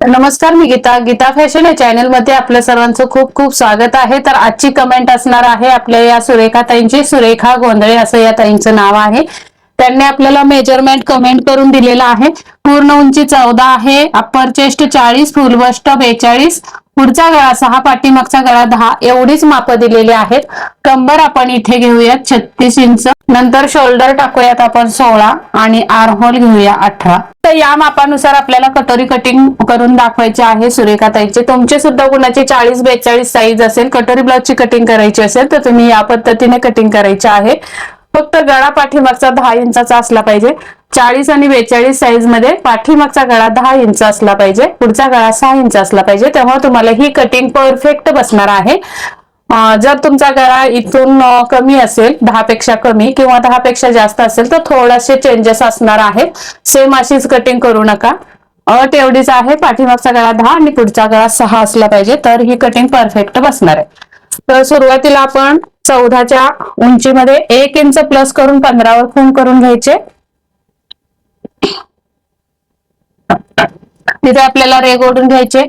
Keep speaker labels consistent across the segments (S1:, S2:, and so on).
S1: नमस्कार, मी गीता फॅशन या चॅनल मध्ये आपल्या सर्वांचं खूप खूप स्वागत आहे. तर आजची कमेंट असणार आहे आपल्या या सुरेखा ताईंची. सुरेखा गोंधळे असं या ताईंचं नाव आहे. त्यांनी आपल्याला मेजरमेंट कमेंट करून दिलेला आहे. पूर्ण उंची 14 आहे, अप्पर चेस्ट 40, फुल बस्ट 42, पुढचा गळा 6, पाठीमागचा गळा 10 एवढीच माप दिलेली आहेत. कंबर आपण इथे घेऊयात 36 इंच, नंतर शोल्डर टाकूयात आपण 16 आणि आर्म होल घेऊया 18. तर या मापानुसार आपल्याला कटोरी कटिंग करून दाखवायची आहे सुरेखा ताईचे. तुमचे सुद्धा कुणाची 40-42 साईज असेल, कटोरी ब्लाउजची कटिंग करायची असेल तर तुम्ही या पद्धतीने कटिंग करायची आहे. फक्त गळा पाठीमागचा 10 इंचाचा असला पाहिजे. 40 आणि 42 साईज मध्ये पाठीमागचा गळा 10 इंच असला पाहिजे, पुढचा गळा 6 इंच असला पाहिजे, तेव्हा तुम्हाला ही कटिंग परफेक्ट बसणार आहे. जर तुमचा गळा इथून कमी असेल, 10 पेक्षा कमी किंवा 10 पेक्षा जास्त असेल तर थोडेसे चेंजेस असणार आहेत. सेम अशीच कटिंग करू नका. अट एवढीच आहे, पाठीमागचा गळा 10 आणि पुढचा गळा 6 असला पाहिजे, तर ही कटिंग परफेक्ट बसणार आहे. तर सुरुवातीला आपण 14च्या उंचीमध्ये 1 इंच प्लस करून 15 वर खूण करून घ्यायचे. तिथे आपल्याला रेघ ओढून घ्यायचे.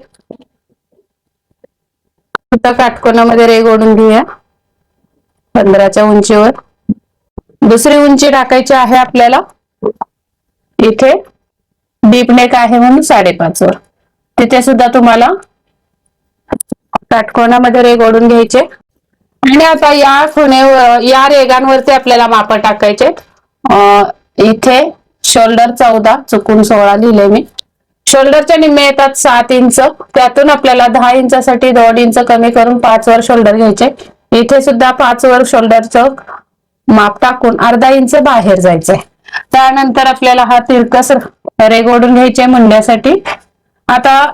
S1: काटकोनामध्ये रेघ ओढून घेऊया 15च्या उंचीवर. दुसरी उंची टाकायची आहे आपल्याला. इथे डीप नेक आहे म्हणून 5.5 वर. तिथे सुद्धा तुम्हाला काटकोनामध्ये रेघ ओढून घ्यायचे. आणि आता या खुणेवर, या रेघांवरती आपल्याला माप टाकायचे. इथे शोल्डर 14, चुकून 16 लिहिले मी. शोल्डरच्या निम्मे येतात 7 इंच, त्यातून आपल्याला 10 इंचासाठी 2.5 इंच कमी करून 5 वर शोल्डर घ्यायचे. इथे सुद्धा 5 वर शोल्डरचं माप टाकून अर्धा इंच बाहेर जायचंय. त्यानंतर आपल्याला हा तिरकस रेघ ओढून घ्यायचे मुंड्यासाठी. आता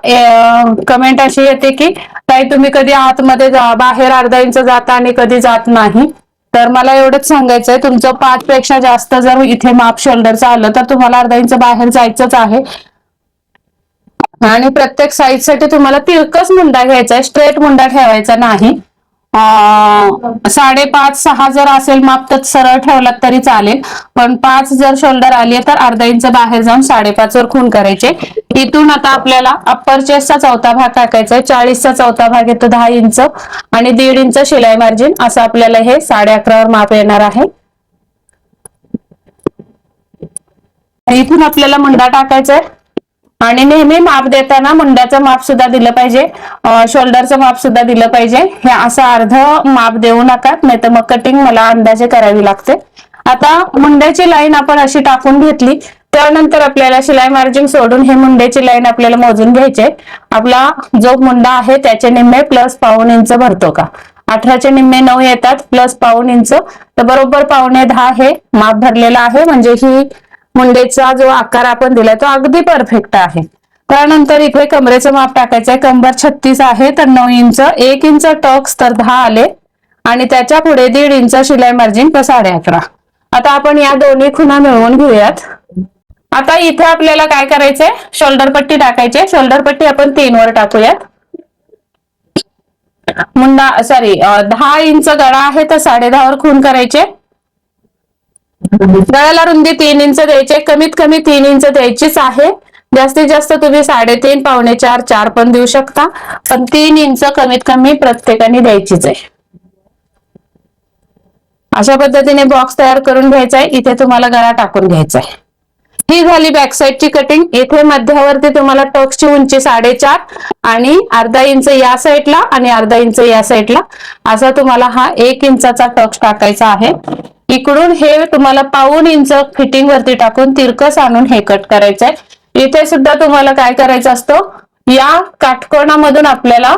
S1: कमेंट अशी येते की ताई तुम्ही कधी आतमध्ये बाहेर अर्धा इंच जाता आणि कधी जात नाही. तर मला एवढंच सांगायचंय, तुमचं 5 पेक्षा जास्त जर इथे माप शोल्डरचं आलं तर तुम्हाला अर्धा इंच बाहेर जायचंच आहे. आणि प्रत्येक साईज साठी तुम्हाला तिरकस मुंडा घ्यायचा आहे, स्ट्रेट मुंडा ठेवायचा नाही. 5.5-6 जर असेल माप तर सरळ ठेवलात तरी चालेल, पण 5 जर शोल्डर आली तर अर्धा इंच बाहेर जाऊन 5.5 वर खूण करायचे. इथून आता आपल्याला अप्पर चेस्टचा चौथा भाग टाकायचा आहे. 40चा चौथा भाग येतो 10 इंच आणि 1.5 इंच शिलाई मार्जिन, असं आपल्याला हे 11.5 वर माप येणार आहे. इथून आपल्याला मुंडा टाकायचा आहे. आणि नेहमी माप देताना मुंड्याचं माप सुद्धा दिलं पाहिजे, शोल्डरचं माप सुद्धा दिलं पाहिजे. हे असं अर्ध माप देऊ नका, नाही तर मग कटिंग मला अंदाजे करावी लागते. आता मुंड्याची लाईन आपण अशी टाकून घेतली. त्यानंतर आपल्याला शिलाई मार्जिन सोडून हे मुंड्याची लाईन आपल्याला मोजून घ्यायचे. आपला जो मुंडा आहे त्याचे निम्मे प्लस पाऊण इंच भरतो का. 18चे निम्मे 9 येतात, प्लस पाऊण इंच, तर बरोबर 9.25 हे माप भरलेलं आहे. म्हणजे ही मुंडेचा जो आकार आपण दिलाय तो अगदी परफेक्ट आहे. त्यानंतर इथे कमरेचं माप टाकायचंय. कंबर 36 आहे तर 9 इंच, 1 इंच टक्स तर 10 आले आणि त्याच्या पुढे 1.5 इंच शिलाई मार्जिन तर 11.5. आता आपण या दोन्ही खुणा मिळवून घेऊयात. आता इथे आपल्याला काय करायचंय, शोल्डर पट्टी टाकायची. शोल्डर पट्टी आपण 3 वर टाकूयात. मुंडा 10 इंच गळा आहे तर 10.5 वर खूण करायचे. गळ्याला रुंदी 3 इंच द्यायचे, कमीत कमी 3 इंच द्यायचीच आहे. जास्तीत जास्त तुम्ही 3.5, 4.25, 4 पण देऊ शकता, पण 3 इंच कमीत कमी प्रत्येकाने द्यायचीच आहे. अशा पद्धतीने बॉक्स तयार करून घ्यायचा आहे. इथे तुम्हाला गळा टाकून घ्यायचा आहे. ही झाली बॅक साईडची कटिंग. इथे मध्यावरती तुम्हाला टक्सची उंची 4.5 आणि अर्धा इंच या साईडला आणि अर्धा इंच या साईडला, असा तुम्हाला हा 1 इंचाचा टक्स टाकायचा आहे. इकडून हे तुम्हाला पाऊण इंच फिटिंग वरती टाकून तिरकस आणून हे कट करायचंय. इथे सुद्धा तुम्हाला काय करायचं असतं, या काटकोनामधून आपल्याला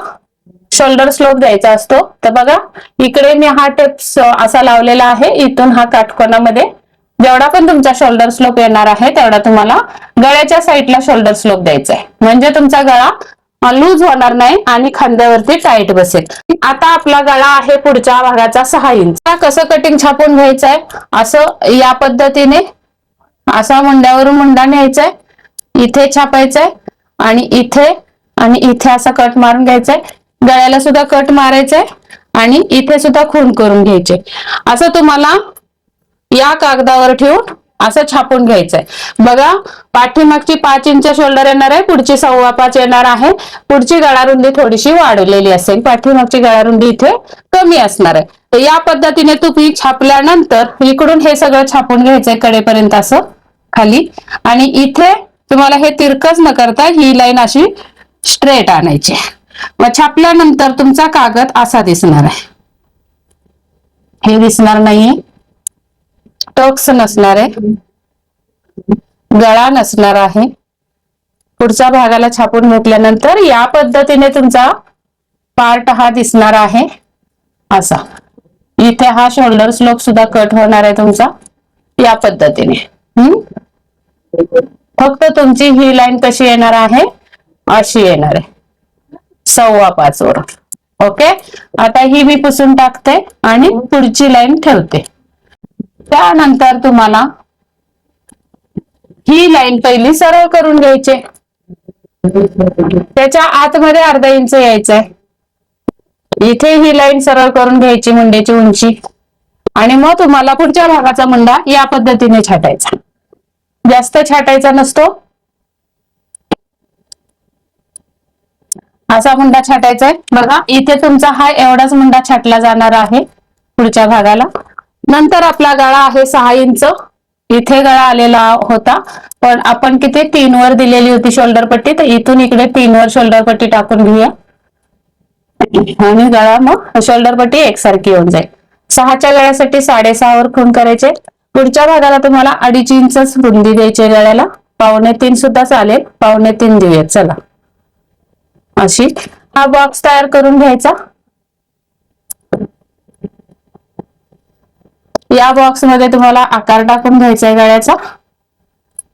S1: शोल्डर स्लोप द्यायचा असतो. तर बघा इकडे मी हा टेप असा लावलेला आहे. इथून हा काटकोनामध्ये जेवढा पण तुमचा शोल्डर स्लोप येणार आहे तेवढा तुम्हाला गळ्याच्या साईडला शोल्डर स्लोप द्यायचा आहे. म्हणजे तुमचा गळा लूज होणार नाही आणि खांद्यावरती टाईट बसेल. आता आपला गळा आहे पुढच्या भागाचा 6 इंच. कसं कटिंग छापून घ्यायचंय, असं या पद्धतीने असा मुंड्यावरून मुंडा न्यायचाय, इथे छापायचंय आणि इथे असा कट मारून घ्यायचाय. गळ्याला सुद्धा कट मारायचंय आणि इथे सुद्धा खूण करून घ्यायचे. असं तुम्हाला या कागदावर ठेवून असं छापून घ्यायचंय बघा. पाठीमागची 5 इंच शोल्डर येणार आहे, पुढची 5.25 येणार आहे. पुढची गळारुंदी थोडीशी वाढवलेली असेल, पाठीमागची गळारुंदी इथे कमी असणार आहे. तर या पद्धतीने तुम्ही छापल्यानंतर इकडून हे सगळं छापून घ्यायचंय कडेपर्यंत असं खाली, आणि इथे तुम्हाला हे तिरकस न करता ही लाईन अशी स्ट्रेट आणायची. मग छापल्यानंतर तुमचा कागद असा दिसणार आहे. हे दिसणार नाहीये, टक्स नसणार आहे, गळा नसणार आहे. पुढच्या भागाला छापून घेतल्यानंतर या पद्धतीने तुमचा पार्ट हा दिसणार आहे असा. इथे हा शोल्डर स्लोप सुद्धा कट होणार आहे तुमचा या पद्धतीने. फक्त तुमची ही लाईन कशी येणार आहे, अशी येणार आहे 5.25 वर. ओके, आता ही मी पुसून टाकते आणि पुढची लाईन ठेवते. त्यानंतर तुम्हाला ही लाईन पहिली सरळ करून घ्यायची, त्याच्या आतमध्ये अर्धा इंच यायचंय. इथे ही लाईन सरळ करून घ्यायची मुंड्याची उंची, आणि मग तुम्हाला पुढच्या भागाचा मुंडा या पद्धतीने छाटायचा. जास्त छाटायचा नसतो, असा मुंडा छाटायचा आहे बघा. इथे तुमचा हा एवढाच मुंडा छाटला जाणार आहे पुढच्या भागाला. नंतर आपला गळा आहे 6 इंच. इथे गळा आलेला होता, पण आपण किती 3 वर दिलेली होती शोल्डर पट्टी, तर इथून इकडे 3 वर शोल्डर पट्टी टाकून घेऊया आणि गळा मग शोल्डर पट्टी एकसारखी येऊन जाईल. 6च्या गळ्यासाठी 6.5 वर खूण करायचे. पुढच्या भागाला तुम्हाला 2.5 इंच रुंदी द्यायची गळ्याला. 2.25 सुद्धा चालेल, 2.25 देऊयात चला. अशी हा बॉक्स तयार करून घ्यायचा. या बॉक्स मध्ये तुम्हाला आकार टाकून घ्यायचा आहे गळ्याचा.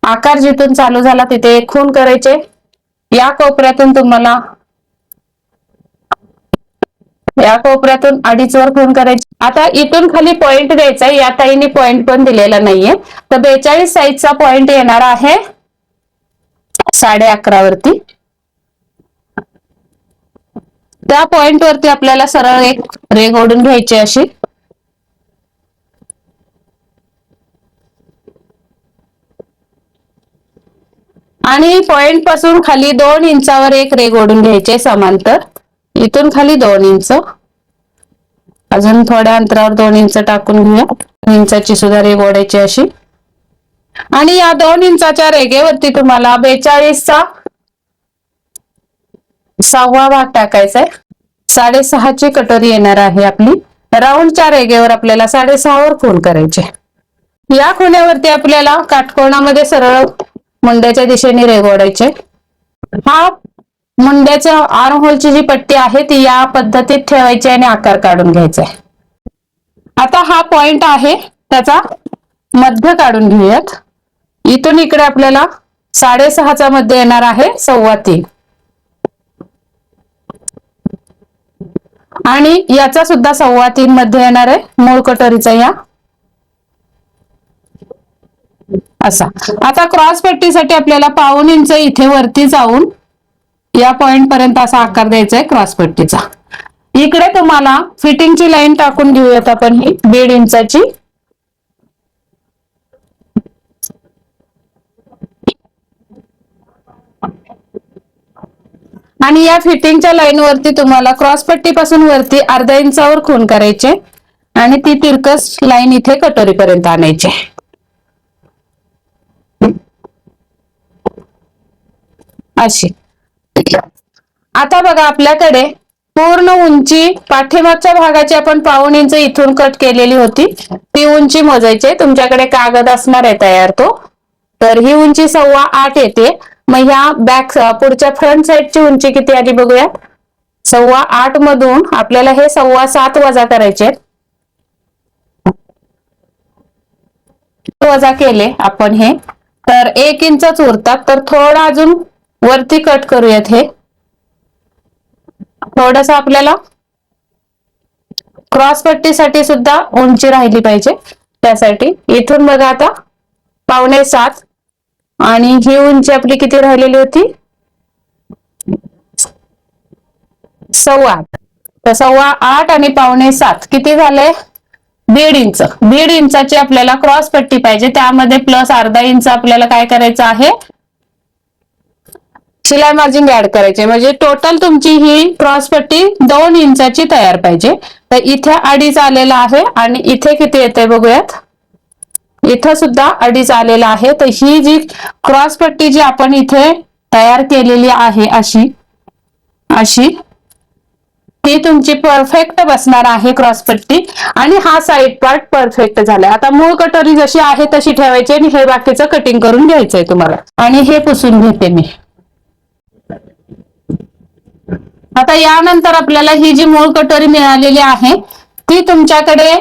S1: आकार जिथून चालू झाला तिथे एक खूण करायचे. या कोपऱ्यातून तुम्हाला या कोपऱ्यातून 2.5 वर खूण करायची. आता इथून खाली पॉइंट द्यायचा. या ताईने पॉइंट पण दिलेला नाहीये, तर 42 साईजचा पॉइंट येणार आहे 11.5 वरती. त्या पॉइंट वरती आपल्याला सरळ एक रेघ ओढून घ्यायची अशी, आणि पॉइंट पासून खाली 2 इंचावर एक रेघ ओढून घ्यायचे समांतर. इथून खाली 2 इंच, अजून थोड्या अंतरावर 2 इंच टाकून घेऊया. 2 इंचाची सुद्धा रेघ ओढायची अशी, आणि या 2 इंचाच्या रेघेवरती तुम्हाला 42चा 6वा भाग टाकायचा आहे. 6.5ची कटोरी येणार आहे आपली. राऊंडच्या रेघेवर आपल्याला 6.5 वर खूण करायचे. या खुण्यावरती आपल्याला काटकोनामध्ये सरळ मुंड्याच्या दिशेने रेघ ओढायचे. हा मुंड्याच्या आर्म होलची जी पट्टी आहे ती या पद्धतीत ठेवायची आणि आकार काढून घ्यायचा आहे. आता हा पॉइंट आहे त्याचा मध्य काढून घेऊयात. इथून इकडे आपल्याला 6.5चा मध्ये येणार आहे 3.25, आणि याचा सुद्धा 3.25 मध्ये येणार आहे मूळ कटोरीचा या असा. आता क्रॉस पट्टीसाठी आपल्याला 1.25 इंच इथे वरती जाऊन या पॉइंट पर्यंत असा आकार द्यायचा आहे क्रॉस पट्टीचा. इकडे तुम्हाला फिटिंगची लाईन टाकून घेऊयात आपण ही 1.5 इंचाची. आणि या फिटिंगच्या लाईन वरती तुम्हाला क्रॉस पट्टी पासून वरती अर्धा इंचावर खूण करायचे, आणि ती तिरकस लाईन इथे कटोरीपर्यंत आणायची अशी. आता बघा आपल्याकडे पूर्ण उंची पाठीमागच्या भागाची आपण 1.25 इंच इथून कट केलेली होती, ती उंची मोजायची. तुमच्याकडे कागद असणार आहे तयार तो, तर ही उंची 8.25 येते. मग ह्या बॅक पुढच्या फ्रंट साइडची उंची किती आली बघूया. 8.25 मधून आपल्याला हे 7.25 वजा करायचे. वजा केले आपण हे तर 1 इंचच उरतात. तर थोडं अजून वरती कट करूयात. हे थोडस आपल्याला क्रॉस पट्टीसाठी सुद्धा उंची राहिली पाहिजे, त्यासाठी इथून बघा आता 6.25, आणि ही उंची आपली किती राहिलेली होती 8.25. तर 8.25 आणि 6.25 किती झाले दीड इंचाची आपल्याला क्रॉस पट्टी पाहिजे, त्यामध्ये प्लस अर्धा इंच आपल्याला काय करायचं आहे, शिलाई मार्जिन ऍड करायचे, म्हणजे टोटल तुमची ही क्रॉस पट्टी 2 इंचाची तयार पाहिजे. तर इथे 2.5 आलेला आहे आणि इथे किती येते बघूयात, इथं सुद्धा 2.5 आलेला आहे. तर ही जी क्रॉस पट्टी जी आपण इथे तयार केलेली आहे अशी ती तुमची परफेक्ट बसणार आहे क्रॉस पट्टी, आणि हा साइड पार्ट परफेक्ट झालाय. आता मूळ कटोरी जशी आहे तशी ठेवायची आणि हे बाकीचं कटिंग करून घ्यायचंय तुम्हाला. आणि हे पुसून घेते मी. आता यानंतर आपल्याला ही जी मूळ कटोरी मिळालेली आहे ती तुमच्याकडे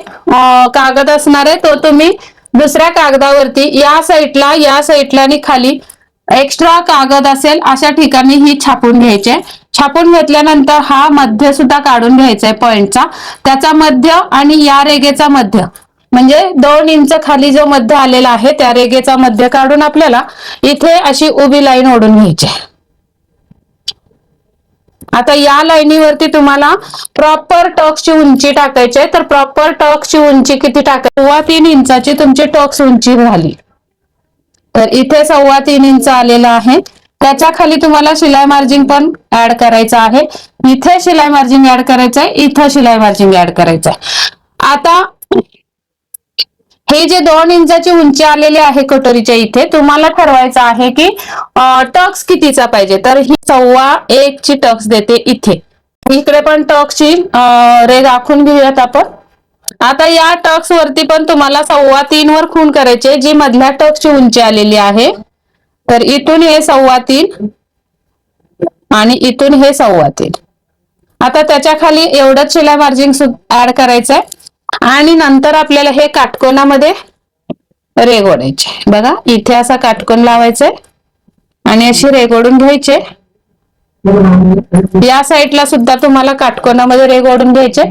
S1: कागद असणार आहे, तो तुम्ही दुसऱ्या कागदावरती या साईडला आणि खाली एक्स्ट्रा कागद असेल अशा ठिकाणी ही छापून घ्यायचे. छापून घेतल्यानंतर हा मध्य सुद्धा काढून घ्यायचा आहे पॉइंटचा, त्याचा मध्य आणि या रेगेचा मध्य, म्हणजे 2 इंच खाली जो मध्य आलेला आहे त्या रेगेचा मध्य काढून आपल्याला इथे अशी उभी लाईन ओढून घ्यायची. आता या लाईनीवरती तुम्हाला प्रॉपर टक्सची उंची टाकायची आहे. तर प्रॉपर टक्सची उंची किती टाकायची, 3.25 इंचाची तुमची टक्स उंची झाली. तर इथे 3.25 इंच आलेला आहे. त्याच्या खाली तुम्हाला शिलाई मार्जिन पण ऍड करायचं आहे. इथे शिलाई मार्जिन ऍड करायचं आहे, इथं शिलाई मार्जिन ऍड करायचं आहे. आता हे जे 2 इंचाची उंची आलेली आहे कटोरीच्या इथे तुम्हाला ठरवायचं आहे की टक्स कितीचा पाहिजे. तर ही 1.25 ची टक्स देते इथे. इकडे पण टक्सची रेग आखून घेऊयात आपण. आता या टक्स वरती पण तुम्हाला 3.25 वर खूण करायचे, जी मधल्या टक्सची उंची आलेली आहे. तर इथून हे 3.25 आणि इथून हे 3.25. आता त्याच्या खाली एवढंच शिलाई मार्जिन ऍड करायचंय आणि नंतर आपल्याला हे काटकोनामध्ये रेघ ओढायचे. बघा इथे असा काटकोन लावायचंय आणि अशी रेघ ओढून घ्यायचे. या साईडला सुद्धा तुम्हाला काटकोनामध्ये रेघ ओढून घ्यायचे.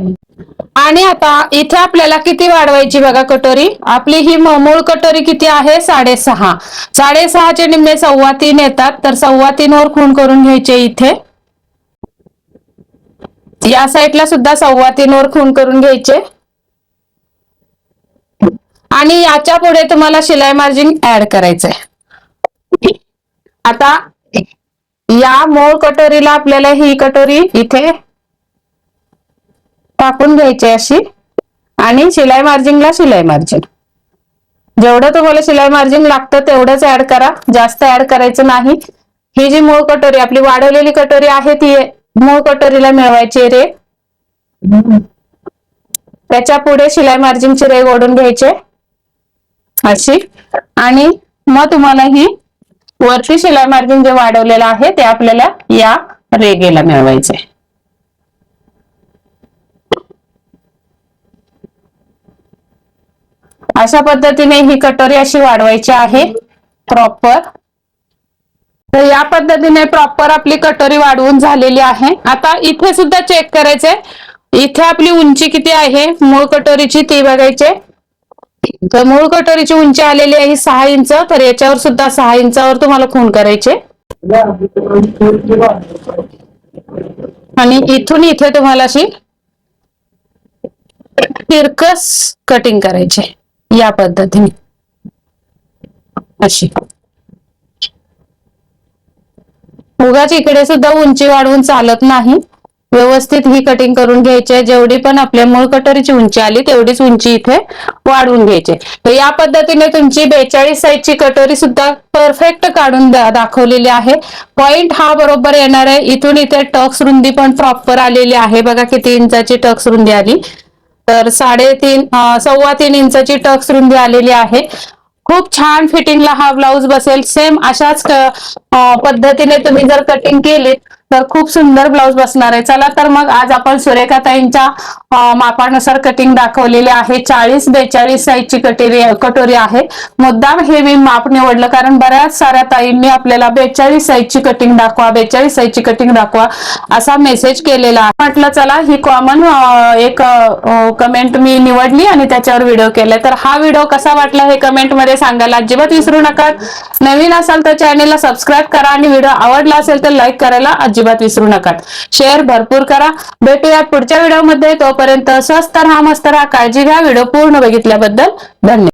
S1: आणि आता इथे आपल्याला किती वाढवायची बघा कटोरी, आपली ही मूळ कटोरी किती आहे 6.5. 6.5 चे निम्मे 3.25 येतात. तर 3.25 वर खूण करून घ्यायचे इथे. या साईडला सुद्धा 3.25 वर खूण करून घ्यायचे आणि याच्या पुढे तुम्हाला शिलाई मार्जिन ऍड करायचंय. आता या मूळ कटोरीला आपल्याला ही कटोरी इथे टाकून घ्यायची अशी, आणि शिलाई मार्जिनला शिलाई मार्जिन जेवढं तुम्हाला शिलाई मार्जिन लागतं तेवढंच ऍड करा, जास्त ऍड करायचं नाही. ही जी मूळ कटोरी आपली वाढवलेली कटोरी आहे ती मूळ कटोरीला मिळवायची रेघ, त्याच्या पुढे शिलाई मार्जिनची रेघ ओढून घ्यायचे अशी, आणि मग तुम्हाला ही वरती शिलाई मार्जिन जे वाढवलेलं आहे ते आपल्याला या रेघेला मिळवायचंय. अशा पद्धतीने ही कटोरी अशी वाढवायची आहे प्रॉपर. तर या पद्धतीने प्रॉपर आपली कटोरी वाढवून झालेली आहे. आता इथे सुद्धा चेक करायचंय, इथे आपली उंची किती आहे मूळ कटोरीची ती बघायची. तर मूळ कटोरीची उंची आलेली आहे 6 इंच. तर याच्यावर सुद्धा 6 इंचावर तुम्हाला खूण करायचे आणि इथून इथे तुम्हाला अशी तिरकस कटिंग करायचे या पद्धतीने अशी. उगाच इकडे सुद्धा उंची वाढवून चालत नाही, व्यवस्थित ही कटिंग करून घ्यायची. जेवढी पण आपल्या मूळ कटोरीची उंची आली तेवढीच उंची इथे वाढवून घ्यायची. तर या पद्धतीने तुमची 42 साईजची कटोरी सुद्धा परफेक्ट काढून दाखवलेली आहे. पॉइंट हा बरोबर येणार आहे. इथून इथे टक्स रुंदी पण प्रॉपर आलेली आहे. बघा किती इंचाची टक्स रुंदी आली, तर 3.5 इंचाची टक्स रुंदी आलेली आहे. खूप छान फिटिंगला हा ब्लाउज बसेल. सेम अशाच पद्धतीने तुम्ही जर कटिंग केली तर खूप सुंदर ब्लाउज बसणार आहे. चला तर मग आज आपण सुरेखाताईंच्या मापानुसार कटिंग दाखवलेली आहे. 40-42 साईजची कटोरी आहे. मुद्दाम हे मी माप निवडलं कारण बऱ्याच साऱ्या ताईंनी आपल्याला 42 साईजची कटिंग दाखवा, 42 साईजची कटिंग दाखवा असा मेसेज केलेला आहे. म्हटलं चला ही कॉमन एक कमेंट मी निवडली आणि त्याच्यावर व्हिडिओ केलाय. तर हा व्हिडिओ कसा वाटला हे कमेंट मध्ये सांगायला अजिबात विसरू नका. नवीन असाल तर चॅनेलला सबस्क्राईब करा आणि व्हिडिओ आवडला असेल तर लाईक करायला अजिबात अजिबात विसरू नका। शेअर भरपूर करा। भेटूयात पुढच्या व्हिडिओमध्ये, तोपर्यंत स्वस्त राहा, मस्त राहा, काळजी घ्या। व्हिडिओ पूर्ण बघितल्याबद्दल धन्यवाद।